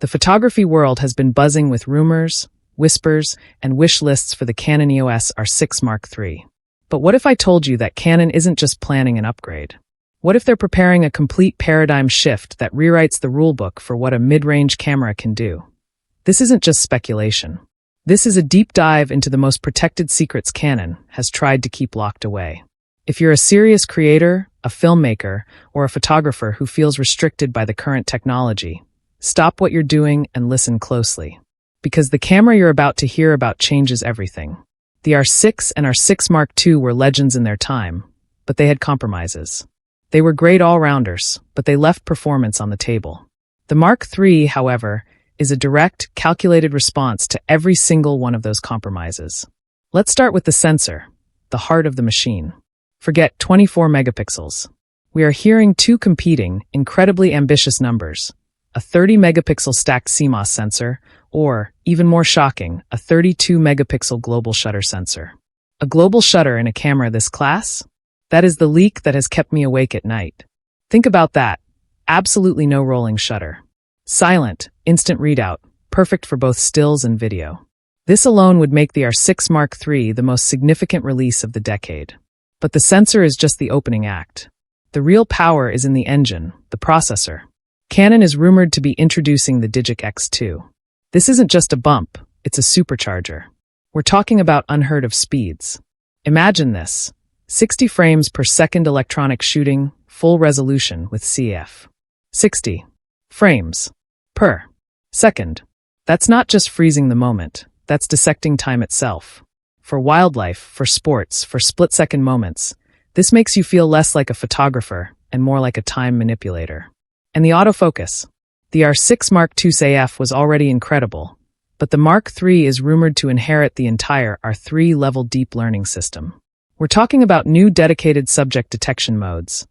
The photography world has been buzzing with rumors, whispers, and wish lists for the Canon EOS R6 Mark III. But what if I told you that Canon isn't just planning an upgrade? What if they're preparing a complete paradigm shift that rewrites the rulebook for what a mid-range camera can do? This isn't just speculation. This is a deep dive into the most protected secrets Canon has tried to keep locked away. If you're a serious creator, a filmmaker, or a photographer who feels restricted by the current technology, stop what you're doing and listen closely. Because the camera you're about to hear about changes everything. The R6 and R6 Mark II were legends in their time, but they had compromises. They were great all-rounders, but they left performance on the table. The Mark III, however, is a direct, calculated response to every single one of those compromises. Let's start with the sensor, the heart of the machine. Forget 24 megapixels. We are hearing two competing, incredibly ambitious numbers. A 30-megapixel stacked CMOS sensor, or, even more shocking, a 32-megapixel global shutter sensor. A global shutter in a camera this class? That is the leak that has kept me awake at night. Think about that. Absolutely no rolling shutter. Silent, instant readout, perfect for both stills and video. This alone would make the R6 Mark III the most significant release of the decade. But the sensor is just the opening act. The real power is in the engine, the processor. Canon is rumored to be introducing the Digic X2. This isn't just a bump, it's a supercharger. We're talking about unheard of speeds. Imagine this. 60 frames per second electronic shooting, full resolution with CF. 60 frames per second. That's not just freezing the moment, that's dissecting time itself. For wildlife, for sports, for split-second moments, this makes you feel less like a photographer and more like a time manipulator. And the autofocus. The R6 Mark II CF was already incredible, but the Mark III is rumored to inherit the entire R3-level deep learning system. We're talking about new dedicated subject detection modes,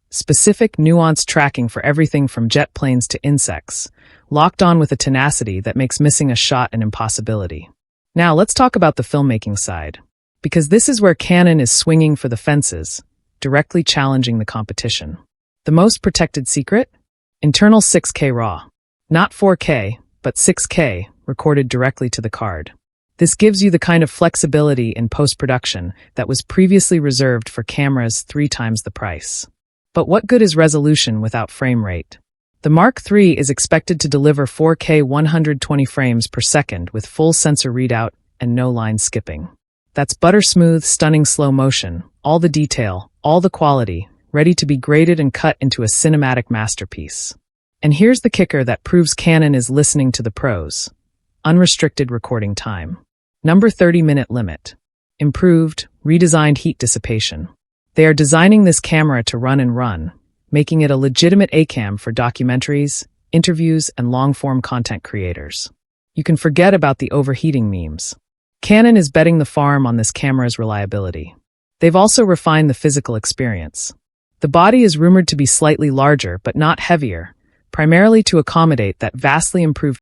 specific nuanced tracking for everything from jet planes to insects, locked on with a tenacity that makes missing a shot an impossibility. Now let's talk about the filmmaking side, because this is where Canon is swinging for the fences, directly challenging the competition. The most protected secret? Internal 6K RAW. Not 4K, but 6K, recorded directly to the card. This gives you the kind of flexibility in post-production that was previously reserved for cameras 3 times the price. But what good is resolution without frame rate? The Mark III is expected to deliver 4K 120 frames per second with full sensor readout and no line skipping. That's butter-smooth, stunning slow motion, all the detail, all the quality, ready to be graded and cut into a cinematic masterpiece. And here's the kicker that proves Canon is listening to the pros. Unrestricted recording time. Number 30-minute limit. Improved, redesigned heat dissipation. They are designing this camera to run and run, making it a legitimate A-cam for documentaries, interviews, and long-form content creators. You can forget about the overheating memes. Canon is betting the farm on this camera's reliability. They've also refined the physical experience. The body is rumored to be slightly larger but not heavier, primarily to accommodate that vastly improved